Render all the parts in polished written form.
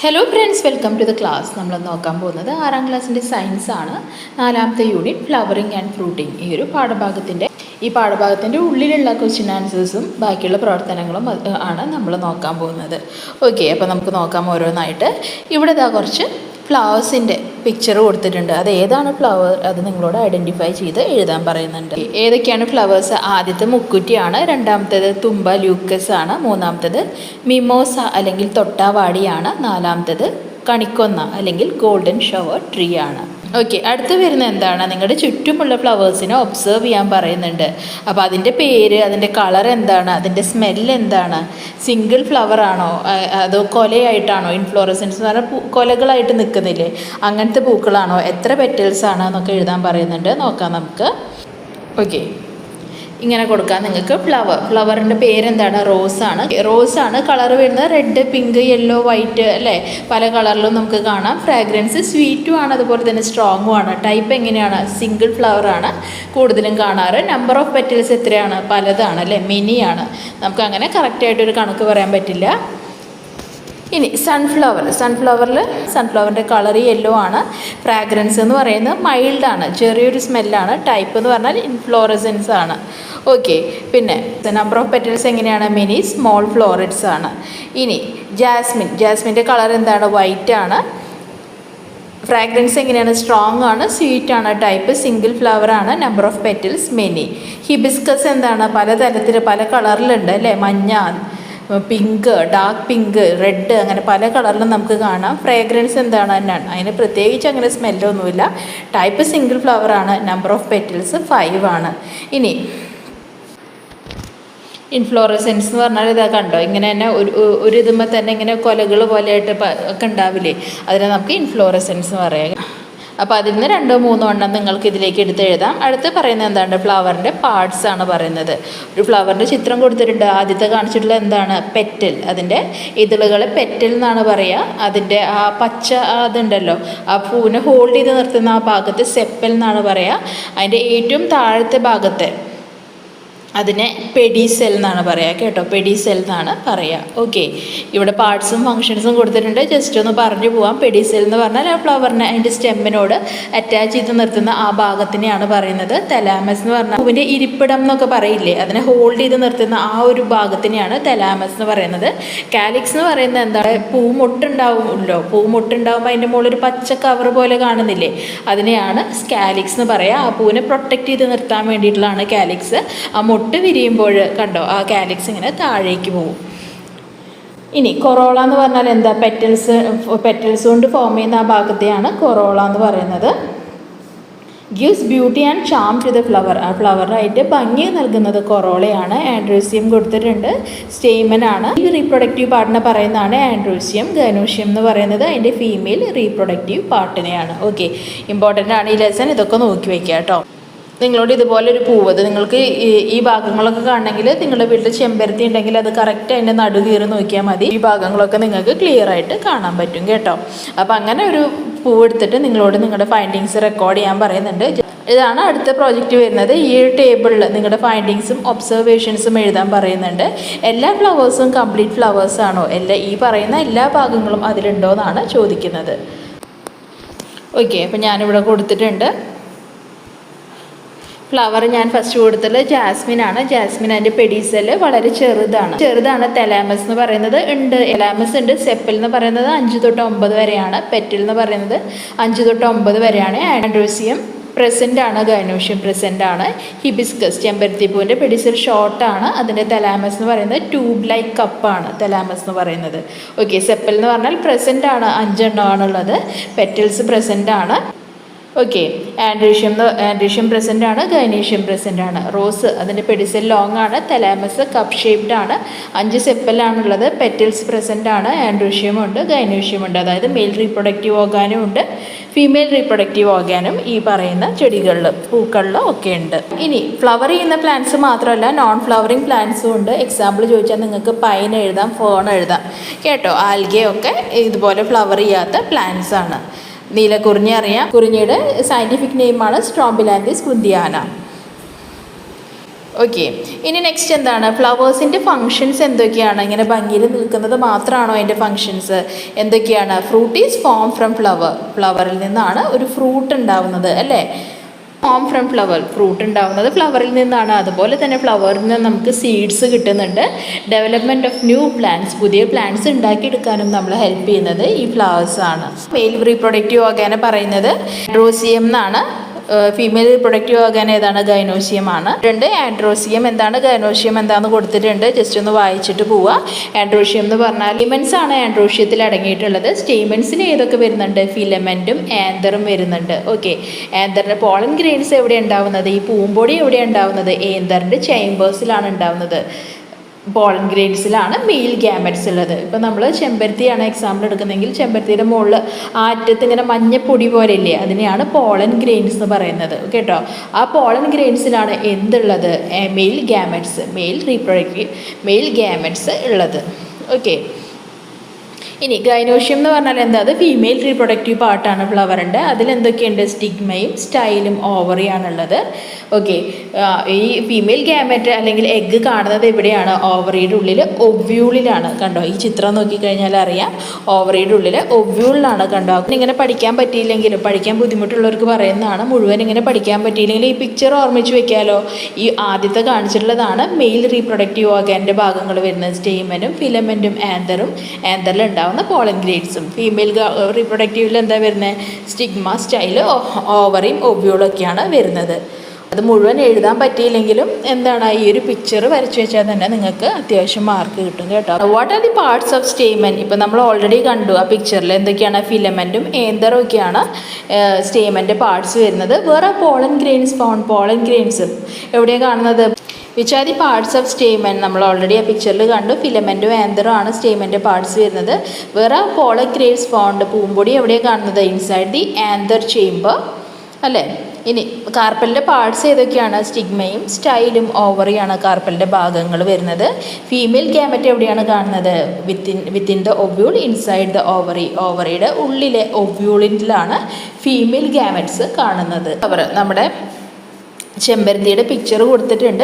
Hello friends, welcome to the class. നമ്മൾ നോക്കാൻ പോകുന്നത് 6ാം ക്ലാസ്സിൻ്റെ സയൻസ് ആണ്. 4ാമത്തെ യൂണിറ്റ് ഫ്ലവറിങ് ആൻഡ് ഫ്രൂട്ടിങ്. ഈ പാഠഭാഗത്തിൻ്റെ ഉള്ളിലുള്ള ക്വസ്റ്റ്യൻ ആൻസേഴ്സും ബാക്കിയുള്ള പ്രവർത്തനങ്ങളും ആണ് നമ്മൾ നോക്കാൻ പോകുന്നത്. ഓക്കെ, അപ്പോൾ നമുക്ക് നോക്കാം ഓരോന്നായിട്ട്. ഇവിടെ കുറച്ച് ഫ്ലവേഴ്സിൻ്റെ പിക്ചർ കൊടുത്തിട്ടുണ്ട്. അത് ഏതാണ് ഫ്ലവർ അത് നിങ്ങളോട് ഐഡൻറ്റിഫൈ ചെയ്ത് എഴുതാൻ പറയുന്നുണ്ട്. ഏതൊക്കെയാണ് ഫ്ലവേഴ്സ്? ആദ്യത്തെ മുക്കുറ്റിയാണ്, രണ്ടാമത്തേത് തുമ്പ ലൂക്കസ് ആണ്, മൂന്നാമത്തേത് മിമോസ അല്ലെങ്കിൽ തൊട്ടാവാടിയാണ്, നാലാമത്തേത് കണിക്കൊന്ന അല്ലെങ്കിൽ ഗോൾഡൻ ഷവർ ട്രീ ആണ്. ഓക്കെ, അടുത്ത് വരുന്ന എന്താണ്? നിങ്ങളുടെ ചുറ്റുമുള്ള ഫ്ലവേഴ്സിനെ ഒബ്സേർവ് ചെയ്യാൻ പറയുന്നുണ്ട്. അപ്പോൾ അതിൻ്റെ പേര്, അതിൻ്റെ കളർ എന്താണ്, അതിൻ്റെ സ്മെല്ല് എന്താണ്, സിംഗിൾ ഫ്ലവർ ആണോ അതോ കൊലയായിട്ടാണോ, ഇൻഫ്ലോറസൻസ് എന്ന് പറഞ്ഞാൽ കൊലകളായിട്ട് നിൽക്കുന്നില്ലേ അങ്ങനത്തെ പൂക്കളാണോ, എത്ര പെറ്റൽസ് ആണ് എന്നൊക്കെ എഴുതാൻ പറയുന്നുണ്ട്. നോക്കാം നമുക്ക്. ഓക്കെ, ഇങ്ങനെ കൊടുക്കാം നിങ്ങൾക്ക്. ഫ്ലവറിൻ്റെ പേരെന്താണ്? റോസാണ്. കളർ വരുന്നത് റെഡ്, പിങ്ക്, യെല്ലോ, വൈറ്റ് അല്ലേ, പല കളറിലും നമുക്ക് കാണാം. ഫ്രാഗ്രൻസ് സ്വീറ്റും ആണ്, അതുപോലെ തന്നെ സ്ട്രോങ്ങും ആണ്. ടൈപ്പ് എങ്ങനെയാണ്? സിംഗിൾ ഫ്ലവർ ആണ് കൂടുതലും കാണാറ്. നമ്പർ ഓഫ് പെറ്റൽസ് എത്രയാണ്? പലതാണ് അല്ലേ, മെനിയാണ്. നമുക്ക് അങ്ങനെ കറക്റ്റായിട്ടൊരു കണക്ക് പറയാൻ പറ്റില്ല. ഇനി സൺഫ്ലവറിൻ്റെ കളർ യെല്ലോ ആണ്. ഫ്രാഗ്രൻസ് എന്ന് പറയുന്നത് മൈൽഡാണ്, ചെറിയൊരു സ്മെല്ലാണ്. ടൈപ്പ് എന്ന് പറഞ്ഞാൽ ഇൻഫ്ലോറസൻസ് ആണ്. ഓക്കെ, പിന്നെ നമ്പർ ഓഫ് പെറ്റൽസ് എങ്ങനെയാണ്? മെനി, സ്മോൾ ഫ്ലോററ്റ്സ് ആണ്. ഇനി ജാസ്മിൻ്റെ കളർ എന്താണ്? വൈറ്റ് ആണ്. ഫ്രാഗ്രൻസ് എങ്ങനെയാണ്? സ്ട്രോങ് ആണ്, സ്വീറ്റ് ആണ്. ടൈപ്പ് സിംഗിൾ ഫ്ലവർ ആണ്. Number of petals many. Hibiscus എന്താണ്? പലതരത്തിൽ പല കളറിലുണ്ട് അല്ലേ, മഞ്ഞ, പിങ്ക്, ഡാർക്ക് പിങ്ക്, റെഡ്, അങ്ങനെ പല കളറിലും നമുക്ക് കാണാം. ഫ്രാഗ്രൻസ് എന്താണ്? നൺ. അതിന് പ്രത്യേകിച്ച് അങ്ങനെ സ്മെല്ലൊന്നുമില്ല. ടൈപ്പ് സിംഗിൾ ഫ്ലവർ ആണ്. നമ്പർ ഓഫ് പെറ്റൽസ് 5 ആണ്. ഇനി ഇൻഫ്ലോറസൻസ് എന്ന് പറഞ്ഞാൽ ഇതാ കണ്ടോ, ഇങ്ങനെ തന്നെ ഒരു ഇതുമ്പോൾ തന്നെ ഇങ്ങനെ കൊലകൾ പോലെയായിട്ട് ഒക്കെ ഉണ്ടാവില്ലേ, അതിനെ നമുക്ക് ഇൻഫ്ലോറസൻസ് എന്ന് പറയാം. അപ്പോൾ അതിൽ നിന്ന് 2-3 എണ്ണം നിങ്ങൾക്ക് ഇതിലേക്ക് എടുത്ത് എഴുതാം. അടുത്ത് പറയുന്നത് എന്താണ്? ഫ്ലവറിൻ്റെ പാർട്സ് ആണ് പറയുന്നത്. ഒരു ഫ്ലവറിൻ്റെ ചിത്രം കൊടുത്തിട്ടുണ്ട്. ആദ്യത്തെ കാണിച്ചിട്ടുള്ള എന്താണ്? പെറ്റൽ. അതിൻ്റെ ഇതളുകളെ പെറ്റൽ എന്നാണ് പറയുക. അതിൻ്റെ ആ പച്ച അതുണ്ടല്ലോ, ആ പൂവിനെ ഹോൾഡ് ചെയ്ത് നിർത്തുന്ന ആ ഭാഗത്ത് സെപ്പൽ എന്നാണ് പറയുക. അതിൻ്റെ ഏറ്റവും താഴത്തെ ഭാഗത്തെ അതിനെ പെഡിസെൽ എന്നാണ് പറയുക കേട്ടോ, പെഡിസെൽ എന്നാണ് പറയുക. ഓക്കെ, ഇവിടെ പാർട്സും ഫങ്ഷൻസും കൊടുത്തിട്ടുണ്ട്. ജസ്റ്റ് ഒന്ന് പറഞ്ഞു പോവാം. പെഡിസെൽ എന്ന് പറഞ്ഞാൽ ആ ഫ്ലവറിനെ അതിൻ്റെ സ്റ്റെമ്മിനോട് അറ്റാച്ച് ചെയ്ത് നിർത്തുന്ന ആ ഭാഗത്തിനെയാണ് പറയുന്നത്. തലാമസ് എന്ന് പറഞ്ഞാൽ പൂവിൻ്റെ ഇരിപ്പിടം എന്നൊക്കെ പറയില്ലേ, അതിനെ ഹോൾഡ് ചെയ്ത് നിർത്തുന്ന ആ ഒരു ഭാഗത്തിനെയാണ് തലാമസ് എന്ന് പറയുന്നത്. കാലിക്സ് എന്ന് പറയുന്നത് എന്താണ്? പൂമൊട്ടുണ്ടാവുമല്ലോ, പൂമൊട്ടുണ്ടാവുമ്പോൾ അതിൻ്റെ മുകളിൽ ഒരു പച്ച കവർ പോലെ കാണുന്നില്ലേ, അതിനെയാണ് സ്കാലിക്സ് എന്ന് പറയുക. ആ പൂവിനെ പ്രൊട്ടക്റ്റ് ചെയ്ത് നിർത്താൻ വേണ്ടിയിട്ടുള്ളതാണ് കാലിക്സ്. ആ മൊട്ട് വിരിയുമ്പോൾ കണ്ടോ, ആ കാലിക്സ് ഇങ്ങനെ താഴേക്ക് പോകും. ഇനി കൊറോള എന്ന് പറഞ്ഞാൽ എന്താ? പെറ്റൽസ് കൊണ്ട് ഫോം ചെയ്യുന്ന ആ ഭാഗത്തെയാണ് കൊറോള എന്ന് പറയുന്നത്. Gives beauty and charm to the flower. ആ ഫ്ലവറായിട്ട് ഭംഗി നൽകുന്നത് കൊറോളയാണ്. ആൻഡ്രോസിയം കൊടുത്തിട്ടുണ്ട്. സ്റ്റേമൻ ആണ്. ഈ റീപ്രൊഡക്റ്റീവ് പാർട്ടിനെ പറയുന്നതാണ് ആൻഡ്രോസിയം. ഗൈനോഷ്യം എന്ന് പറയുന്നത് അതിൻ്റെ ഫീമെയിൽ റീപ്രൊഡക്റ്റീവ് പാർട്ടിനെയാണ്. ഓക്കെ, ഇമ്പോർട്ടൻ്റ് ആണ് ഈ ലെസൺ. ഇതൊക്കെ നോക്കി വയ്ക്കുക കേട്ടോ. നിങ്ങളോട് ഇതുപോലെ ഒരു പൂവ്, നിങ്ങൾക്ക് ഈ ഭാഗങ്ങളൊക്കെ കാണണമെങ്കിൽ നിങ്ങളുടെ വീട്ടിൽ ചെമ്പരത്തി ഉണ്ടെങ്കിൽ അത് കറക്റ്റ് അതിൻ്റെ നടു കീറി നോക്കിയാൽ മതി. ഈ ഭാഗങ്ങളൊക്കെ നിങ്ങൾക്ക് ക്ലിയർ ആയിട്ട് കാണാൻ പറ്റും കേട്ടോ. അപ്പോൾ അങ്ങനെ ഒരു പൂവ് എടുത്തിട്ട് നിങ്ങളോട് നിങ്ങളുടെ ഫൈൻഡിങ്സ് റെക്കോർഡ് ചെയ്യാൻ പറയുന്നുണ്ട്. ഇതാണ് അടുത്ത പ്രോജക്റ്റ് വരുന്നത്. ഈ ടേബിളിൽ നിങ്ങളുടെ ഫൈൻഡിങ്സും ഒബ്സർവേഷൻസും എഴുതാൻ പറയുന്നുണ്ട്. എല്ലാ ഫ്ലവേഴ്സും കംപ്ലീറ്റ് ഫ്ലവേഴ്സ് ആണോ, ഈ പറയുന്ന എല്ലാ ഭാഗങ്ങളും അതിലുണ്ടോ എന്നാണ് ചോദിക്കുന്നത്. ഓക്കെ, അപ്പോൾ ഞാനിവിടെ കൊടുത്തിട്ടുണ്ട്. ഫ്ലവർ ഞാൻ ഫസ്റ്റ് കൊടുത്തത് ജാസ്മിനാണ്. ജാസ്മിൻ അതിൻ്റെ പെഡിസെല് വളരെ ചെറുതാണ്. തലാമസ് എന്ന് പറയുന്നത് ഉണ്ട്, തലാമസ് ഉണ്ട്. സെപ്പൽ എന്ന് പറയുന്നത് 5 തൊട്ട് 9 വരെയാണ്. പെറ്റൽ എന്ന് പറയുന്നത് 5 തൊട്ട് 9 വരെയാണ്. ആൻഡ്രോസിയം പ്രസൻ്റ് ആണ്. ഗൈനോഷ്യം പ്രസൻ്റ് ആണ്. Hibiscus ചെമ്പരത്തിപ്പൂവിൻ്റെ pedicel ഷോർട്ടാണ്. അതിൻ്റെ തലാമസ് എന്ന് പറയുന്നത് ട്യൂബ് ലൈക്ക് കപ്പാണ് തലാമസ് എന്ന് പറയുന്നത്. ഓക്കെ, സെപ്പൽ എന്ന് പറഞ്ഞാൽ പ്രസൻ്റ് ആണ്, 5 എണ്ണമാണുള്ളത്. പെറ്റൽസ് പ്രസൻ്റ് ആണ്. ഓക്കെ, ആൻഡ്രീഷ്യം പ്രസൻ്റ് ആണ്. ഗൈനീഷ്യം പ്രസൻ്റ് ആണ്. റോസ് അതിൻ്റെ പെഡിസെൽ ലോങ് ആണ്. തലാമസ് കപ്പ് ഷേപ്ഡ് ആണ്. 5 സെപ്പലാണുള്ളത്. പെറ്റൽസ് പ്രസൻ്റ് ആണ്. ആൻഡ്രീഷ്യം ഉണ്ട്, ഗൈനീഷ്യം ഉണ്ട്. അതായത് മെയിൽ റീപ്രൊഡക്റ്റീവ് ഓർഗാനും ഉണ്ട്, ഫീമെയിൽ റീപ്രൊഡക്റ്റീവ് ഓർഗാനും ഈ പറയുന്ന ചെടികളിലും പൂക്കളിലും ഒക്കെ ഉണ്ട്. ഇനി ഫ്ലവർ ചെയ്യുന്ന പ്ലാന്റ്സ് മാത്രമല്ല, നോൺ ഫ്ലവറിങ് പ്ലാന്റ്സും ഉണ്ട്. എക്സാമ്പിൾ ചോദിച്ചാൽ നിങ്ങൾക്ക് പൈൻ എഴുതാം, ഫേൺ എഴുതാം കേട്ടോ. ആൽഗയൊക്കെ ഇതുപോലെ ഫ്ലവർ ചെയ്യാത്ത പ്ലാന്റ്സ് ആണ്. നീലക്കുറിഞ്ഞി അറിയാം. കുറിഞ്ഞിയുടെ സയൻറ്റിഫിക് നെയിമാണ് സ്ട്രോംബിലാൻഡിസ് കുന്തിയാന. ഓക്കെ, ഇനി നെക്സ്റ്റ് എന്താണ്, ഫ്ലവേഴ്സിൻ്റെ ഫങ്ഷൻസ് എന്തൊക്കെയാണ്? ഇങ്ങനെ ഭംഗിയിൽ നിൽക്കുന്നത് മാത്രമാണോ അതിൻ്റെ ഫങ്ഷൻസ്? എന്തൊക്കെയാണ്? Fruit is form from flower, ഫ്ലവറിൽ നിന്നാണ് ഒരു ഫ്രൂട്ട് ഉണ്ടാവുന്നത് അല്ലേ? ഫോം ഫ്രം ഫ്ലവർ, ഫ്രൂട്ട് ഉണ്ടാവുന്നത് ഫ്ലവറിൽ നിന്നാണ്. അതുപോലെ തന്നെ ഫ്ലവറിൽ നിന്ന് നമുക്ക് സീഡ്സ് കിട്ടുന്നുണ്ട്. ഡെവലപ്മെൻറ്റ് ഓഫ് ന്യൂ പ്ലാന്റ്സ്, പുതിയ പ്ലാന്റ്സ് ഉണ്ടാക്കിയെടുക്കാനും നമ്മളെ ഹെൽപ്പ് ചെയ്യുന്നത് ഈ ഫ്ലവേഴ്സ് ആണ്. മെയിൽ റീപ്രൊഡക്റ്റീവ് ഓർഗാനെ പറയുന്നത് ആൻഡ്രോസിയം എന്നാണ്. ഫീമെയിൽ റീപ്രൊഡക്റ്റീവ് ഓർഗാൻ ഏതാണ്? ഗൈനോസിയം ആണ്. ആൻഡ്രോസിയം എന്താണ്, ഗൈനോസിയം എന്താണെന്ന് കൊടുത്തിട്ടുണ്ട്, ജസ്റ്റ് ഒന്ന് വായിച്ചിട്ട് പോവുക. ആൻഡ്രോസിയം എന്ന് പറഞ്ഞാൽ സ്റ്റേമൻസ് ആണ് ആൻഡ്രോഷ്യത്തിൽ അടങ്ങിയിട്ടുള്ളത്. സ്റ്റേമൻസിൽ ഏതൊക്കെ വരുന്നുണ്ട്? ഫിലമെൻറ്റും ആന്തറും വരുന്നുണ്ട്. ഓക്കെ, ആന്തറിൻ്റെ പോളൻ ഗ്രെയിൻസ് എവിടെ ഉണ്ടാവുന്നത്? ഈ പൂമ്പൊടി എവിടെ ഉണ്ടാവുന്നത്? ആന്തറിൻ്റെ ചേമ്പേഴ്സിലാണ് ഉണ്ടാവുന്നത്. പോളൻ ഗ്രെയിൻസിലാണ് മെയിൽ ഗ്യാമറ്റ്സ് ഉള്ളത്. ഇപ്പം നമ്മൾ ചെമ്പരത്തിയാണ് എക്സാമ്പിൾ എടുക്കുന്നതെങ്കിൽ ചെമ്പരത്തിയുടെ മുകളിൽ ആ അറ്റത്ത് ഇങ്ങനെ മഞ്ഞപ്പൊടി പോലെ ഇല്ലേ, അതിനെയാണ് പോളൻ ഗ്രെയിൻസ് എന്ന് പറയുന്നത് കേട്ടോ. ആ പോളൻ ഗ്രെയിൻസിലാണ് എന്തുള്ളത്? മെയിൽ ഗ്യാമറ്റ്സ്, മെയിൽ ഗ്യാമറ്റ്സ് ഉള്ളത്. ഓക്കെ, ഇനി ഗൈനോഷ്യം എന്ന് പറഞ്ഞാൽ എന്താ? അത് ഫീമെയിൽ റീപ്രൊഡക്റ്റീവ് പാർട്ടാണ് ഫ്ലവറിൻ്റെ. അതിലെന്തൊക്കെയുണ്ട്? സ്റ്റിഗ്മയും സ്റ്റൈലും ഓവറിയാണുള്ളത്. ഓക്കെ, ഈ ഫീമെയിൽ ഗ്യാമറ്റ് അല്ലെങ്കിൽ എഗ്ഗ് കാണുന്നത് എവിടെയാണ്? ഓവറിയുടെ ഉള്ളിൽ ഒവ്യൂളിലാണ്. കണ്ടോ, ഈ ചിത്രം നോക്കിക്കഴിഞ്ഞാൽ അറിയാം, ഓവറിയുടെ ഉള്ളിൽ ഒവ്യൂളിലാണ്. കണ്ടോ, ഇങ്ങനെ പഠിക്കാൻ പറ്റിയില്ലെങ്കിലും, പഠിക്കാൻ ബുദ്ധിമുട്ടുള്ളവർക്ക് പറയുന്നതാണ്, മുഴുവൻ ഇങ്ങനെ പഠിക്കാൻ പറ്റിയില്ലെങ്കിൽ ഈ പിക്ചർ ഓർമ്മിച്ച് വെക്കാമല്ലോ. ഈ ആദ്യത്തെ കാണിച്ചിട്ടുള്ളതാണ് മെയിൽ റീപ്രൊഡക്റ്റീവ് ഓർഗാൻ്റെ ഭാഗങ്ങൾ വരുന്നത്. സ്റ്റേമനും ഫിലമെൻറ്റും ആന്തറിൽ ഉണ്ടാവുന്ന പോളൻ ഗ്രേഡ്സും. ഫീമെയിൽ റീപ്രൊഡക്റ്റീവിൽ എന്താ വരുന്നത്? സ്റ്റിഗ്മ, സ്റ്റൈല്, ഓവറിയും ഒവ്യൂളൊക്കെയാണ് വരുന്നത്. അത് മുഴുവൻ എഴുതാൻ പറ്റിയില്ലെങ്കിലും എന്താണ്, ഈ ഒരു പിക്ചർ വരച്ച് വെച്ചാൽ തന്നെ നിങ്ങൾക്ക് അത്യാവശ്യം മാർക്ക് കിട്ടും കേട്ടോ. What are the parts of stamen? ഇപ്പം നമ്മൾ ഓൾറെഡി കണ്ടു ആ പിക്ചറിൽ എന്തൊക്കെയാണ്? ഫിലമെൻറ്റും ഏന്തറും ഒക്കെയാണ് സ്റ്റേമൻ്റെ പാർട്സ് വരുന്നത്. വേറെ pollen grains found, pollen grains എവിടെയാണ് കാണുന്നത്? Which are the parts of stamen? നമ്മൾ ഓൾറെഡി ആ പിക്ചറിൽ കണ്ടു, ഫിലമെൻറ്റും ആന്തറും ആണ് സ്റ്റേമൻ്റെ പാർട്സ് വരുന്നത്. വേറെ പോളൻ ഗ്രെയിൻസ് ഫൗണ്ട്, പൂമ്പൊടി എവിടെയാണ് കാണുന്നത്? ഇൻസൈഡ് ദി ആന്തർ ചേമ്പർ അല്ലേ. ഇനി കാർപ്പലിൻ്റെ പാർട്സ് ഏതൊക്കെയാണ്? സ്റ്റിഗ്മയും സ്റ്റൈലും ഓവറിയാണ് കാർപ്പലിൻ്റെ ഭാഗങ്ങൾ വരുന്നത്. ഫീമെയിൽ ഗ്യാമറ്റ് എവിടെയാണ് കാണുന്നത്? Within the ovule inside the ovary, ഓവറിയുടെ ഉള്ളിലെ ഒവ്യൂളിലാണ് ഫീമെയിൽ ഗ്യാമറ്റ്സ് കാണുന്നത്. നമ്മുടെ ചെമ്പരത്തിയുടെ പിക്ചർ കൊടുത്തിട്ടുണ്ട്,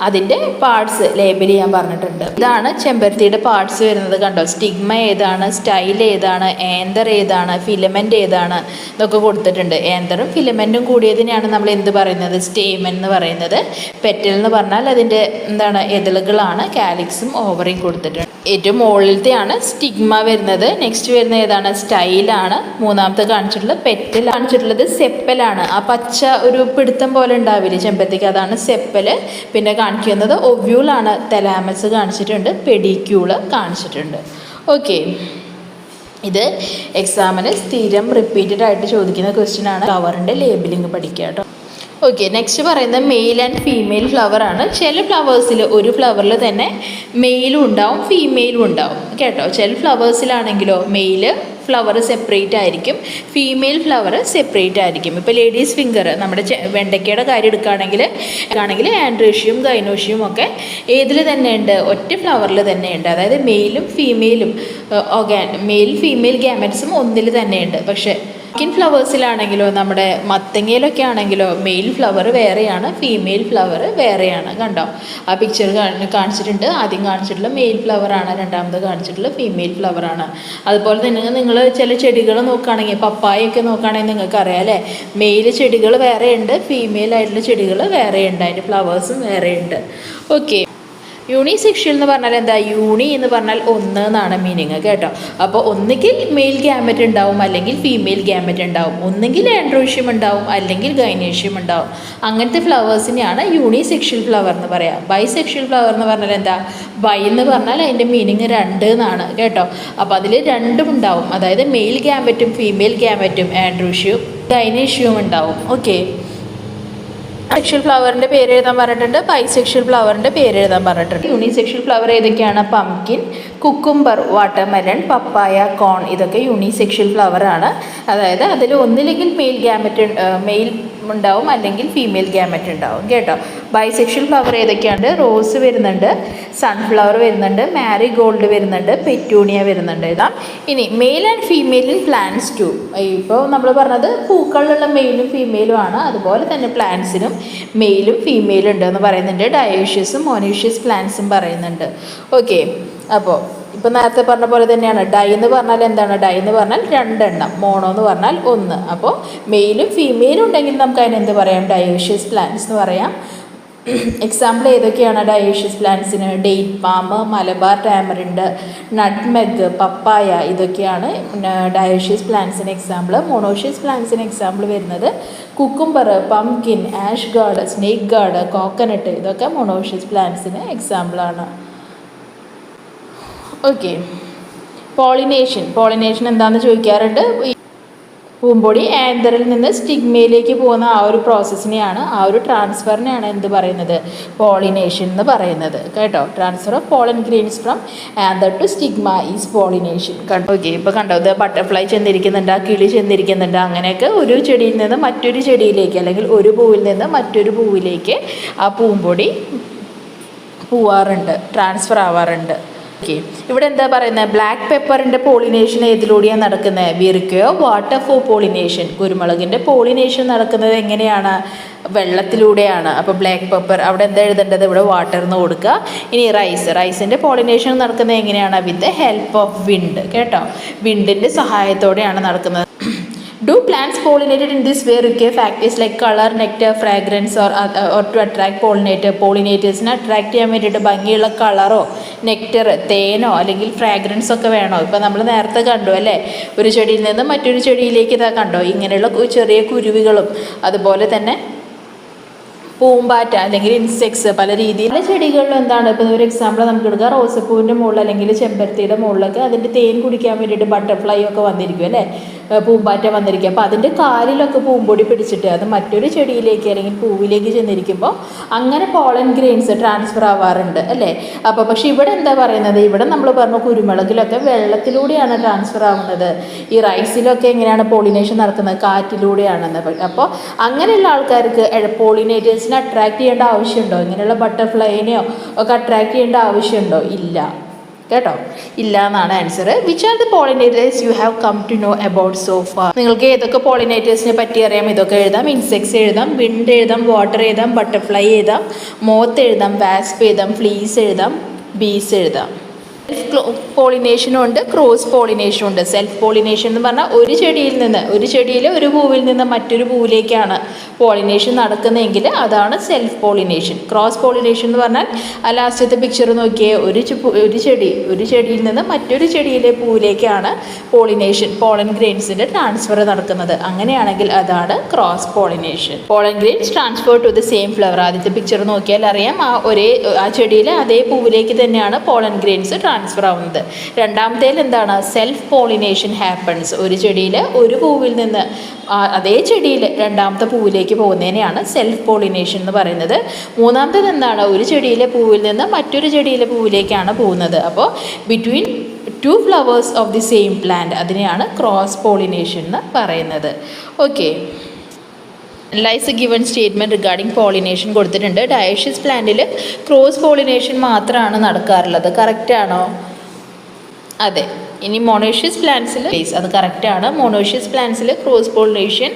അതിൻ്റെ പാർട്സ് ലേബൽ ചെയ്യാൻ പറഞ്ഞിട്ടുണ്ട്. ഇതാണ് ചെമ്പരത്തിയുടെ പാർട്സ് വരുന്നത്. കണ്ടോ, സ്റ്റിഗ്മ ഏതാണ്, സ്റ്റൈൽ ഏതാണ്, ആന്തർ ഏതാണ്, ഫിലമെൻ്റ് ഏതാണ് എന്നൊക്കെ കൊടുത്തിട്ടുണ്ട്. ആന്തറും ഫിലമെൻറ്റും കൂടിയതിനെയാണ് നമ്മൾ എന്ത് പറയുന്നത്? സ്റ്റേമൻ എന്ന് പറയുന്നത്. പെറ്റൽ എന്ന് പറഞ്ഞാൽ അതിൻ്റെ എന്താണ്? എതളുകളാണ്. കാലിക്സും ഓവറിയും കൊടുത്തിട്ടുണ്ട്. ഏറ്റവും മുകളിലത്തെയാണ് സ്റ്റിഗ്മ വരുന്നത്. നെക്സ്റ്റ് വരുന്ന ഏതാണ്? സ്റ്റൈലാണ്. മൂന്നാമത്തെ കാണിച്ചിട്ടുള്ളത് പെറ്റൽ, കാണിച്ചിട്ടുള്ളത് സെപ്പലാണ്. ആ പച്ച ഒരു പിടുത്തം പോലെ ഉണ്ടാവില്ലേ ചെമ്പരത്തിക്ക്, അതാണ് സെപ്പല്. പിന്നെ കാണിക്കുന്നത് ഒവ്യൂളാണ്. തലാമസ് കാണിച്ചിട്ടുണ്ട്, പെഡിക്യൂള് കാണിച്ചിട്ടുണ്ട്. ഓക്കെ, ഇത് എക്സാമിന് സ്ഥിരം റിപ്പീറ്റഡ് ആയിട്ട് ചോദിക്കുന്ന ക്വസ്റ്റ്യൻ ആണ്. ഫ്ലവറിൻ്റെ ലേബലിംഗ് പഠിക്കുക കേട്ടോ. ഓക്കെ, നെക്സ്റ്റ് പറയുന്നത് മെയിൽ ആൻഡ് ഫീമെയിൽ ഫ്ലവർ ആണ്. ചില ഫ്ലവേഴ്സിൽ ഒരു ഫ്ലവറിൽ തന്നെ മെയിലും ഉണ്ടാവും ഫീമെയിലും ഉണ്ടാവും കേട്ടോ. ചില ഫ്ലവേഴ്സിലാണെങ്കിലോ മെയിൽ ഫ്ലവർ സെപ്പറേറ്റ് ആയിരിക്കും, ഫീമെയിൽ ഫ്ലവർ സെപ്പറേറ്റ് ആയിരിക്കും. ഇപ്പോൾ ലേഡീസ് ഫിംഗർ, നമ്മുടെ വെണ്ടയ്ക്കയുടെ കാര്യം എടുക്കുകയാണെങ്കിൽ ആൻഡ്രോഷ്യവും ഗൈനോഷ്യവും ഒക്കെ ഏതിൽ തന്നെ ഉണ്ട്? ഒറ്റ ഫ്ലവറിൽ തന്നെ ഉണ്ട്. അതായത് മെയിലും ഫീമെയിലും മെയിൽ ഫീമെയിൽ ഗ്യാമറ്റ്സും ഒന്നിൽ തന്നെയുണ്ട്. പക്ഷേ ഫ്ലവേഴ്സിലാണെങ്കിലോ നമ്മുടെ മത്തങ്ങയിലൊക്കെ ആണെങ്കിലോ മെയിൽ ഫ്ലവർ വേറെയാണ്, ഫീമെയിൽ ഫ്ലവർ വേറെയാണ്. കണ്ടോ, ആ പിക്ചർ കാണിച്ചിട്ടുണ്ട്. ആദ്യം കാണിച്ചിട്ടുള്ള മെയിൽ ഫ്ലവറാണ്, രണ്ടാമത് കാണിച്ചിട്ടുള്ള ഫീമെയിൽ ഫ്ലവറാണ്. അതുപോലെ തന്നെ നിങ്ങൾ ചില ചെടികൾ നോക്കുകയാണെങ്കിൽ, പപ്പായൊക്കെ നോക്കുകയാണെങ്കിൽ നിങ്ങൾക്ക് അറിയാം അല്ലേ, മെയിൽ ചെടികൾ വേറെയുണ്ട്, ഫീമെയിൽ ആയിട്ടുള്ള ചെടികൾ വേറെയുണ്ട്, അതിൻ്റെ ഫ്ലവേഴ്സും വേറെയുണ്ട്. ഓക്കെ, യൂണിസെക്ഷൽ എന്ന് പറഞ്ഞാൽ എന്താ? യൂണി എന്ന് പറഞ്ഞാൽ ഒന്ന് എന്നാണ് മീനിങ് കേട്ടോ. അപ്പോൾ ഒന്നുകിൽ മെയിൽ ഗ്യാമറ്റ് ഉണ്ടാവും അല്ലെങ്കിൽ ഫീമെയിൽ ഗ്യാമറ്റ് ഉണ്ടാവും, ഒന്നുകിൽ ആൻഡ്രോഷ്യം ഉണ്ടാവും അല്ലെങ്കിൽ ഗൈനേഷ്യം ഉണ്ടാവും. അങ്ങനത്തെ ഫ്ലവേഴ്സിനെയാണ് യൂണിസെക്ഷൽ ഫ്ലവർ എന്ന് പറയാം. ബൈസെക്ഷൽ ഫ്ലവർ എന്ന് പറഞ്ഞാൽ എന്താ? ബൈ എന്ന് പറഞ്ഞാൽ അതിൻ്റെ മീനിങ് രണ്ട് എന്നാണ് കേട്ടോ. അപ്പോൾ അതിൽ രണ്ടും ഉണ്ടാവും, അതായത് മെയിൽ ഗ്യാമറ്റും ഫീമെയിൽ ഗ്യാമറ്റും ആൻഡ്രോഷ്യവും ഗൈനേഷ്യവും ഉണ്ടാവും. ഓക്കെ, സെക്ഷൽ ഫ്ലവറിൻ്റെ പേര് എഴുതാൻ പറഞ്ഞിട്ടുണ്ട്, ബൈസെക്ഷൽ ഫ്ലവറിൻ്റെ പേര് എഴുതാൻ പറഞ്ഞിട്ടുണ്ട്. യൂണിസെക്ഷൽ ഫ്ലവർ ഏതൊക്കെയാണ്? പംകിൻ, കുക്കുംബർ, വാട്ടർമെലൺ, പപ്പായ, കോൺ ഇതൊക്കെ യൂണിസെക്ഷൽ ഫ്ലവർ ആണ്. അതായത് അതിൽ ഒന്നില്ലെങ്കിൽ മെയിൽ ഉണ്ടാവും അല്ലെങ്കിൽ ഫീമെയിൽ ഗ്യാമറ്റ് ഉണ്ടാവും കേട്ടോ. ബൈസെക്ഷൽ ഫ്ലവർ ഏതൊക്കെയാണ്? റോസ് വരുന്നുണ്ട്, സൺഫ്ലവർ വരുന്നുണ്ട്, മാരിഗോൾഡ് വരുന്നുണ്ട്, പെറ്റൂണിയ വരുന്നുണ്ട് എഴുതാം. ഇനി male and female in plants too. ഇപ്പോൾ നമ്മൾ പറഞ്ഞത് പൂക്കളിലുള്ള മെയിലും ഫീമെയിലും ആണ്. അതുപോലെ തന്നെ പ്ലാന്റ്സിനും മെയിലും ഫീമെയിലും ഉണ്ട് എന്ന് പറയുന്നുണ്ട്. ഡയോഷ്യസും മോനോഷ്യസ് പ്ലാന്റ്സും പറയുന്നുണ്ട്. ഓക്കെ, അപ്പോൾ ഇപ്പം നേരത്തെ പറഞ്ഞ പോലെ തന്നെയാണ്. ഡൈ എന്ന് പറഞ്ഞാൽ എന്താണ്? ഡൈ എന്ന് പറഞ്ഞാൽ 2 എണ്ണം, മോണോ എന്ന് പറഞ്ഞാൽ 1. അപ്പോൾ മെയിലും ഫീമെയിലും ഉണ്ടെങ്കിൽ നമുക്ക് അതിനെന്ത് പറയാം? ഡയോഷ്യസ് പ്ലാന്റ്സ് എന്ന് പറയാം. എക്സാമ്പിൾ ഏതൊക്കെയാണ് ഡയോഷ്യസ് പ്ലാന്റ്സിന്? Date palm, Malabar tamarind, nutmeg, papaya ഇതൊക്കെയാണ് ഡയോഷ്യസ് പ്ലാന്റ്സിന് എക്സാമ്പിൾ. മോണോഷ്യസ് പ്ലാന്റ്സിന് എക്സാമ്പിൾ വരുന്നത് cucumber, pumpkin, ash gourd, snake gourd, coconut ഇതൊക്കെ മോണോഷ്യസ് പ്ലാന്റ്സിന് എക്സാമ്പിളാണ്. ഓക്കെ, പോളിനേഷൻ എന്താണെന്ന് ചോദിക്കാറുണ്ട്. പൂമ്പൊടി ആന്തറിൽ നിന്ന് സ്റ്റിഗ്മയിലേക്ക് പോകുന്ന ആ ഒരു പ്രോസസ്സിനെയാണ്, ആ ഒരു ട്രാൻസ്ഫറിനെയാണ് എന്ത് പറയുന്നത്? പോളിനേഷൻ എന്ന് പറയുന്നത് കേട്ടോ. Transfer of pollen grains from anther to stigma is pollination. Okay, ഇപ്പോൾ കണ്ടോ, ഇത് ബട്ടർഫ്ലൈ ചെന്നിരിക്കുന്നുണ്ട്, ആ കിളി ചെന്നിരിക്കുന്നുണ്ട്. അങ്ങനെയൊക്കെ ഒരു ചെടിയിൽ നിന്ന് മറ്റൊരു ചെടിയിലേക്ക് അല്ലെങ്കിൽ ഒരു പൂവിൽ നിന്ന് മറ്റൊരു പൂവിലേക്ക് ആ പൂമ്പൊടി പോവാറുണ്ട്, ട്രാൻസ്ഫർ ആവാറുണ്ട്. ഓക്കെ, ഇവിടെ എന്താ പറയുന്നത്? ബ്ലാക്ക് പെപ്പറിൻ്റെ പോളിനേഷൻ ഏതിലൂടെയാണ് നടക്കുന്നത്? We require water for pollination. കുരുമുളകിൻ്റെ പോളിനേഷൻ നടക്കുന്നത് എങ്ങനെയാണ്? വെള്ളത്തിലൂടെയാണ്. അപ്പോൾ ബ്ലാക്ക് പെപ്പർ അവിടെ എന്താ എഴുതേണ്ടത്? ഇവിടെ വാട്ടർ എന്ന് കൊടുക്കുക. ഇനി റൈസിൻ്റെ പോളിനേഷൻ നടക്കുന്നത് എങ്ങനെയാണ്? With the help of wind കേട്ടോ. വിൻഡിൻ്റെ സഹായത്തോടെയാണ് നടക്കുന്നത്. Do plants pollinated in this way require factors like color, nectar, fragrance or to attract pollinator? Pollinatorsനെ അട്രാക്ട് ചെയ്യാൻ വേണ്ടിയിട്ട് ഭംഗിയുള്ള കളറോ നെക്ടർ, തേനോ അല്ലെങ്കിൽ ഫ്രാഗ്രൻസ് ഒക്കെ വേണോ? ഇപ്പോൾ നമ്മൾ നേരത്തെ കണ്ടു അല്ലേ, ഒരു ചെടിയിൽ നിന്ന് മറ്റൊരു ചെടിയിലേക്ക് ഇതാ കണ്ടോ, ഇങ്ങനെയുള്ള ചെറിയ കുരുവികളും അതുപോലെ തന്നെ പൂമ്പാറ്റ അല്ലെങ്കിൽ ഇൻസെക്ട്സ് പല രീതിയിൽ ചെടികളിലും എന്താണ്? ഇപ്പോൾ ഒരു എക്സാമ്പിൾ നമുക്ക് എടുക്കാം. റോസപ്പൂവിൻ്റെ മുകളിൽ അല്ലെങ്കിൽ ചെമ്പരത്തിയുടെ മുകളിലൊക്കെ അതിൻ്റെ തേൻ കുടിക്കാൻ വേണ്ടിയിട്ട് ബട്ടർഫ്ലൈ ഒക്കെ വന്നിരിക്കും അല്ലേ, പൂമ്പാറ്റ വന്നിരിക്കും. അപ്പോൾ അതിൻ്റെ കാലിലൊക്കെ പൂമ്പൊടി പിടിച്ചിട്ട് അത് മറ്റൊരു ചെടിയിലേക്ക് അല്ലെങ്കിൽ പൂവിലേക്ക് ചെന്നിരിക്കുമ്പോൾ അങ്ങനെ പോളൻ ഗ്രെയിൻസ് ട്രാൻസ്ഫർ ആവാറുണ്ട് അല്ലേ. അപ്പോൾ പക്ഷേ ഇവിടെ എന്താ പറയുന്നത്? ഇവിടെ നമ്മൾ പറഞ്ഞു കുരുമുളകിലൊക്കെ വെള്ളത്തിലൂടെയാണ് ട്രാൻസ്ഫർ ആവുന്നത്. ഈ റൈസിലൊക്കെ എങ്ങനെയാണ് പോളിനേഷൻ നടക്കുന്നത്? കാറ്റിലൂടെയാണെന്ന്. അപ്പോൾ അങ്ങനെയുള്ള ആൾക്കാർക്ക് പോളിനേറ്റേഴ്സിനെ അട്രാക്ട് ചെയ്യേണ്ട ആവശ്യമുണ്ടോ? ഇങ്ങനെയുള്ള ബട്ടർഫ്ലൈനെയോ ഒക്കെ അട്രാക്ട് ചെയ്യേണ്ട ആവശ്യമുണ്ടോ? ഇല്ല കേട്ടോ, ഇല്ല എന്നാണ് answer. Which are the pollinators you have come to know about so far? നിങ്ങൾക്ക് ഏതൊക്കെ പോളിനേറ്റേഴ്സിനെ പറ്റി അറിയാം? ഇതൊക്കെ എഴുതാം. ഇൻസെക്ട്സ് എഴുതാം, വിൻഡ് എഴുതാം, വാട്ടർ എഴുതാം, ബട്ടർഫ്ലൈ എഴുതാം, മോത്ത് എഴുതാം, വാസ്പ് എഴുതാം, ഫ്ലീസ് എഴുതാം, ബീസ് എഴുതാം. പോളിനേഷനും ഉണ്ട്, ക്രോസ് പോളിനേഷനും ഉണ്ട്. സെൽഫ് പോളിനേഷൻ എന്ന് പറഞ്ഞാൽ ഒരു ചെടിയിൽ ഒരു പൂവിൽ നിന്ന് മറ്റൊരു പൂവിലേക്കാണ് പോളിനേഷൻ നടക്കുന്നതെങ്കിൽ അതാണ് സെൽഫ് പോളിനേഷൻ. ക്രോസ് പോളിനേഷൻ എന്ന് പറഞ്ഞാൽ ആ ലാസ്റ്റത്തെ പിക്ചർ നോക്കിയേ, ഒരു ചെടിയിൽ നിന്ന് മറ്റൊരു ചെടിയിലെ പൂവിലേക്കാണ് പോളൻ ഗ്രെയിൻസിൻ്റെ ട്രാൻസ്ഫർ നടക്കുന്നത്. അങ്ങനെയാണെങ്കിൽ അതാണ് cross pollination. Pollen grains transfer to the same flower. ആദ്യത്തെ പിക്ചർ നോക്കിയാൽ അറിയാം, ആ ചെടിയിലെ അതേ പൂവിലേക്ക് തന്നെയാണ് പോളൻ ഗ്രെയിൻസ് ട്രാൻസ്ഫർ ആവുന്നത്. രണ്ടാമത്തേൽ എന്താണ്? Self pollination happens. ഒരു ചെടിയിൽ ഒരു പൂവിൽ നിന്ന് അതേ ചെടിയിൽ രണ്ടാമത്തെ പൂവിലേക്ക് പോകുന്നതിനെയാണ് സെൽഫ് പോളിനേഷൻ എന്ന് പറയുന്നത്. മൂന്നാമത്തേത് എന്താണ്? ഒരു ചെടിയിലെ പൂവിൽ നിന്ന് മറ്റൊരു ചെടിയിലെ പൂവിലേക്കാണ് പോകുന്നത്. അപ്പോൾ between 2 flowers of the same plant, അതിനെയാണ് ക്രോസ് പോളിനേഷൻ എന്ന് പറയുന്നത്. Okay, lies given statement regarding pollination കൊടുത്തിട്ടുണ്ട്. ഡയോഷ്യസ് പ്ലാന്റിൽ ക്രോസ് പോളിനേഷൻ മാത്രമാണ് നടക്കാറുള്ളത്. കറക്റ്റാണോ? അതെ. ഇനി മോണോഷ്യസ് പ്ലാന്റ്സിൽ അത് കറക്റ്റാണ്. മോണോഷ്യസ് പ്ലാന്റ്സിൽ ക്രോസ് പോളിനേഷൻ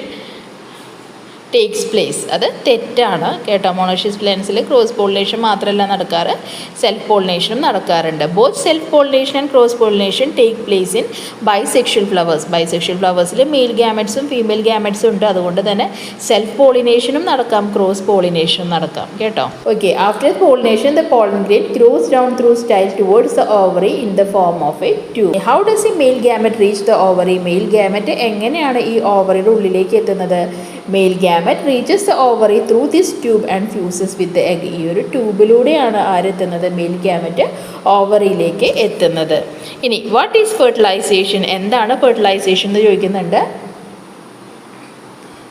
ടേക്സ് പ്ലേസ്. അത് തെറ്റാണ് കേട്ടോ. മോണോഷ്യസ് പ്ലാന്റ്സിൽ ക്രോസ് പോളിനേഷൻ മാത്രമല്ല നടക്കാറ്, സെൽഫ് പോളിനേഷനും നടക്കാറുണ്ട്. Both self pollination and cross pollination take place in bisexual flowers. Bisexual ഫ്ലവേഴ്സിൽ മെയിൽ ഗ്യാമറ്റ്സും ഫീമെയിൽ ഗ്യാമറ്റ്സും ഉണ്ട്. അതുകൊണ്ട് തന്നെ സെൽഫ് പോളിനേഷനും നടക്കാം, ക്രോസ് പോളിനേഷനും നടക്കാം കേട്ടോ. Okay, after pollination the pollen grain grows down through style towards the ovary in the form of a tube. How does a male gamete reach the ovary? Male gamete എങ്ങനെയാണ് ഈ ഓവറിയുടെ ഉള്ളിലേക്ക് എത്തുന്നത്? Male gamete reaches the ovary through this tube and fuses with the egg. ഈ ഒരു ട്യൂബിലൂടെയാണ് ആരെത്തുന്നത്? Male gamete ഓവറിയിലേക്ക് എത്തുന്നത്. ഇനി വാട്ട് ഈസ് ഫെർട്ടിലൈസേഷൻ? എന്താണ് ഫെർട്ടിലൈസേഷൻ എന്ന് ചോദിക്കുന്നുണ്ട്.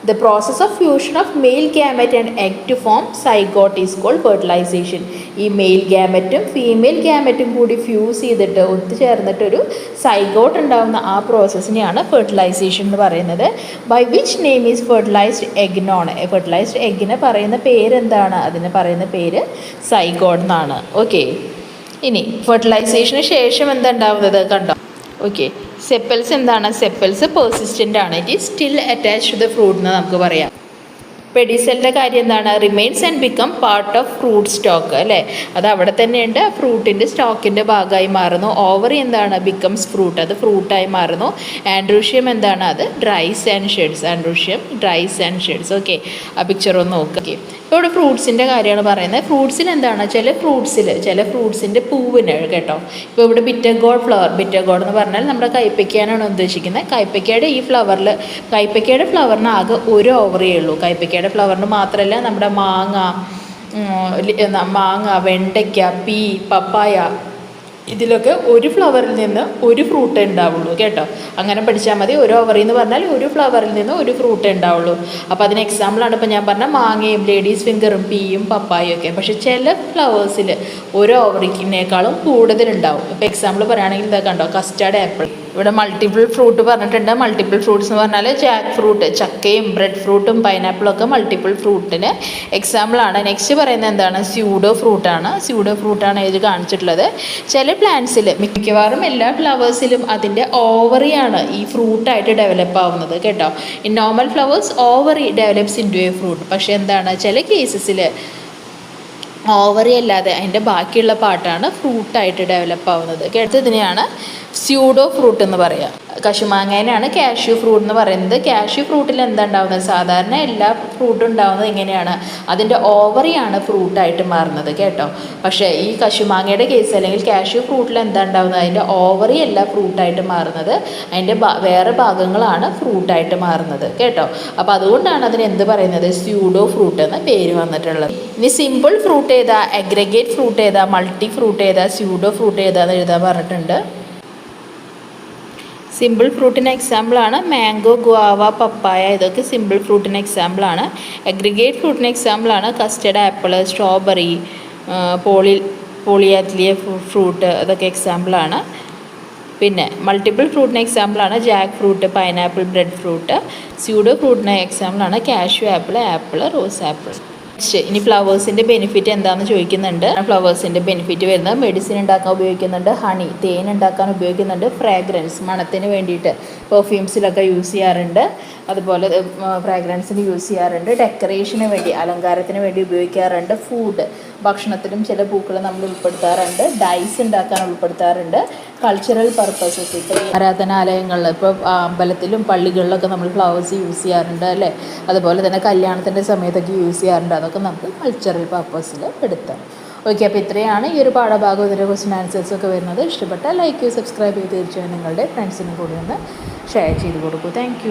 The process of fusion of male gamete and egg to form zygote is called fertilization. ഈ മെയിൽ ഗാമറ്റും ഫീമെയിൽ ഗാമറ്റും കൂടി ഫ്യൂസ് ചെയ്തിട്ട് ഒത്തുചേർന്നിട്ടൊരു സൈഗോട്ട് ഉണ്ടാകുന്ന ആ പ്രോസസ്സിനെയാണ് ഫെർട്ടിലൈസേഷൻ എന്ന് പറയുന്നത്. By which name is fertilised എഗ്ഗിനോണ്. ഫെർട്ടിലൈസ്ഡ് എഗ്ഗിനെ പറയുന്ന പേരെന്താണ്? അതിന് പറയുന്ന പേര് സൈഗോട്ട് എന്നാണ്. ഓക്കെ, ഇനി ഫെർട്ടിലൈസേഷന് ശേഷം എന്താ ഉണ്ടാവുന്നത് കണ്ടോ? ഓക്കെ, സെപ്പൽസ് എന്താണ്? സെപ്പൽസ് പെർസിസ്റ്റൻ്റ് ആണ്. It is still attach to the fruit എന്ന് നമുക്ക് പറയാം. പെഡിസെല്ലിൻ്റെ കാര്യം എന്താണ്? Remains and become part of fruit stalk അല്ലേ, അത് അവിടെ തന്നെയുണ്ട്, ഫ്രൂട്ടിൻ്റെ സ്റ്റോക്കിൻ്റെ ഭാഗമായി മാറുന്നു. ഓവറി എന്താണ്? ബിക്കംസ് ഫ്രൂട്ട്, അത് ഫ്രൂട്ടായി മാറുന്നു. ആൻഡ്രൂഷ്യം എന്താണ്? അത് dries and sheds. Androecium dries and sheds. Okay, ആ പിക്ചർ ഒന്ന് നോക്കുക. ഓക്കെ, ഇപ്പോൾ ഇവിടെ ഫ്രൂട്ട്സിൻ്റെ കാര്യമാണ് പറയുന്നത്. ഫ്രൂട്ട്സിൽ എന്താണ്? ചില ഫ്രൂട്ട്സിൻ്റെ പൂവിന് കേട്ടോ. ഇപ്പോൾ ഇവിടെ ബിറ്റർഗോഡ് ഫ്ലവർ, ബിറ്റർഗോഡ് എന്ന് പറഞ്ഞാൽ നമ്മുടെ കൈപ്പയ്ക്കാനാണ് ഉദ്ദേശിക്കുന്നത്. കൈപ്പയ്ക്കയുടെ ഈ ഫ്ലവറിൽ, കൈപ്പയ്ക്കയുടെ ഫ്ലവറിന് ആകെ ഒരു ഓവറിയേ ഉള്ളൂ. കൈപ്പയ്ക്കയുടെ ഫ്ലവറിന് മാത്രമല്ല, നമ്മുടെ മാങ്ങ, വെണ്ടയ്ക്ക, പീ, പപ്പായ, ഇതിലൊക്കെ ഒരു ഫ്ലവറിൽ നിന്ന് ഒരു ഫ്രൂട്ട് ഉണ്ടാവുള്ളൂ കേട്ടോ. അങ്ങനെ പഠിച്ചാൽ മതി. ഒരു ഓവറി എന്ന് പറഞ്ഞാൽ ഒരു ഫ്ലവറിൽ നിന്ന് ഒരു ഫ്രൂട്ട് ഉണ്ടാവുള്ളൂ. അപ്പോൾ അതിന് എക്സാമ്പിളാണ് ഇപ്പോൾ ഞാൻ പറഞ്ഞ മാങ്ങയും ലേഡീസ് ഫിംഗറും പീയും പപ്പായും ഒക്കെ. പക്ഷേ ചില ഫ്ലവേഴ്സിൽ ഒരു ഓവറിക്കിനേക്കാളും കൂടുതലുണ്ടാവും. ഇപ്പോൾ എക്സാമ്പിൾ പറയുകയാണെങ്കിൽ ഇതാ കണ്ടോ, കസ്റ്റാർഡ് ആപ്പിൾ. ഇവിടെ മൾട്ടിപ്പിൾ ഫ്രൂട്ട് പറഞ്ഞിട്ടുണ്ട്. മൾട്ടിപ്പിൾ ഫ്രൂട്ട്സ് എന്ന് പറഞ്ഞാൽ ജാക്ക് ഫ്രൂട്ട്, ചക്കയും ബ്രെഡ് ഫ്രൂട്ടും പൈനാപ്പിളൊക്കെ മൾട്ടിപ്പിൾ ഫ്രൂട്ടിന് എക്സാമ്പിളാണ്. നെക്സ്റ്റ് പറയുന്നത് എന്താണ്? സ്യൂഡോ ഫ്രൂട്ടാണ്. സ്യൂഡോ ഫ്രൂട്ടാണ് ഇത് കാണിച്ചിട്ടുള്ളത്. ചില പ്ലാന്റ്സിൽ, മിക്കവാറും എല്ലാ ഫ്ലവേഴ്സിലും അതിൻ്റെ ഓവറിയാണ് ഈ ഫ്രൂട്ടായിട്ട് ഡെവലപ്പ് ആവുന്നത് കേട്ടോ. In normal flowers ovary develops into a fruit. പക്ഷേ എന്താണ്, ചില കേസസിൽ ഓവറി അല്ലാതെ അതിൻ്റെ ബാക്കിയുള്ള പാർട്ടാണ് ഫ്രൂട്ടായിട്ട് ഡെവലപ്പ് ആവുന്നത്. അടുത്തതിനെയാണ് സ്യൂഡോ ഫ്രൂട്ട് എന്ന് പറയുക. കശുമാങ്ങേനാണ് കാഷ്യൂ ഫ്രൂട്ട് എന്ന് പറയുന്നത്. കാഷ്യൂ ഫ്രൂട്ടിൽ എന്താ ഉണ്ടാവുന്നത്? സാധാരണ എല്ലാ ഫ്രൂട്ടും ഉണ്ടാവുന്നത് എങ്ങനെയാണ്? അതിൻ്റെ ഓവറിയാണ് ഫ്രൂട്ടായിട്ട് മാറുന്നത് കേട്ടോ. പക്ഷേ ഈ കശുമാങ്ങയുടെ കേസ് അല്ലെങ്കിൽ കാഷ്യൂ ഫ്രൂട്ടിൽ എന്താ ഉണ്ടാവുന്നത്? അതിൻ്റെ ഓവറി അല്ല ഫ്രൂട്ടായിട്ട് മാറുന്നത്, അതിൻ്റെ വേറെ ഭാഗങ്ങളാണ് ഫ്രൂട്ടായിട്ട് മാറുന്നത് കേട്ടോ. അപ്പോൾ അതുകൊണ്ടാണ് അതിന് എന്ത് പറയുന്നത്? സ്യൂഡോ ഫ്രൂട്ട് എന്ന പേര് വന്നിട്ടുള്ളത്. ഇനി സിമ്പിൾ ഫ്രൂട്ട് ഏതാ, അഗ്രഗേറ്റ് ഫ്രൂട്ട് ഏതാ, മൾട്ടി ഫ്രൂട്ട് ഏതാ, സ്യൂഡോ ഫ്രൂട്ട് ഏതാന്ന് എഴുതാൻ പറഞ്ഞിട്ടുണ്ട്. സിമ്പിൾ ഫ്രൂട്ടിന് എക്സാമ്പിളാണ് മാംഗോ, ഗുവാവ, പപ്പായ, ഇതൊക്കെ സിമ്പിൾ ഫ്രൂട്ടിന് എക്സാമ്പിളാണ്. അഗ്രിഗേറ്റ് ഫ്രൂട്ടിന് എക്സാമ്പിളാണ് custard apple, strawberry, polyalthia fruit, അതൊക്കെ എക്സാമ്പിളാണ്. പിന്നെ മൾട്ടിപ്പിൾ ഫ്രൂട്ടിന് എക്സാമ്പിളാണ് jack fruit, pineapple, bread fruit. Pseudo ഫ്രൂട്ടിന് എക്സാമ്പിളാണ് കാഷ്യൂ ആപ്പിൾ, റോസ് ആപ്പിൾ. ഇനി ഫ്ലവേഴ്സിൻ്റെ ബെനിഫിറ്റ് എന്താണെന്ന് ചോദിക്കുന്നുണ്ട്. ഫ്ലവേഴ്സിൻ്റെ ബെനിഫിറ്റ് വരുന്നത് മെഡിസിൻ ഉണ്ടാക്കാൻ ഉപയോഗിക്കുന്നുണ്ട്, ഹണി, തേൻ ഉണ്ടാക്കാൻ ഉപയോഗിക്കുന്നുണ്ട്, ഫ്രാഗ്രൻസ്, മണത്തിന് വേണ്ടിയിട്ട് പെർഫ്യൂംസിലൊക്കെ യൂസ് ചെയ്യാറുണ്ട്, അതുപോലെ ഫ്രാഗ്രൻസിന് യൂസ് ചെയ്യാറുണ്ട്, ഡെക്കറേഷന് വേണ്ടി, അലങ്കാരത്തിന് വേണ്ടി ഉപയോഗിക്കാറുണ്ട്, ഫുഡ്, ഭക്ഷണത്തിലും ചില പൂക്കൾ നമ്മൾ ഉൾപ്പെടുത്താറുണ്ട്, ഡൈസ് ഉണ്ടാക്കാൻ ഉൾപ്പെടുത്താറുണ്ട്, കൾച്ചറൽ പർപ്പസസ്, ഇപ്പോൾ ആരാധനാലയങ്ങളിൽ, ഇപ്പോൾ അമ്പലത്തിലും പള്ളികളിലൊക്കെ നമ്മൾ ഫ്ലവേഴ്സ് യൂസ് ചെയ്യാറുണ്ട് അല്ലേ. അതുപോലെ തന്നെ കല്യാണത്തിൻ്റെ സമയത്തൊക്കെ യൂസ് ചെയ്യാറുണ്ട്. അതൊക്കെ നമുക്ക് കൾച്ചറൽ പർപ്പസിൽ എടുത്താം. ഓക്കെ, അപ്പോൾ ഇത്രയാണ് ഈ ഒരു പാഠഭാഗം. ഇതിൻ്റെ ക്വസ്റ്റ്യൻ ആൻസേഴ്സൊക്കെ വരുന്നത്. ഇഷ്ടപ്പെട്ടാൽ ലൈക്ക് ചെയ്ത് സബ്സ്ക്രൈബ് ചെയ്ത് തീർച്ചയായും നിങ്ങളുടെ ഫ്രണ്ട്സിനും കൂടി ഒന്ന് ഷെയർ ചെയ്ത് കൊടുക്കൂ. താങ്ക്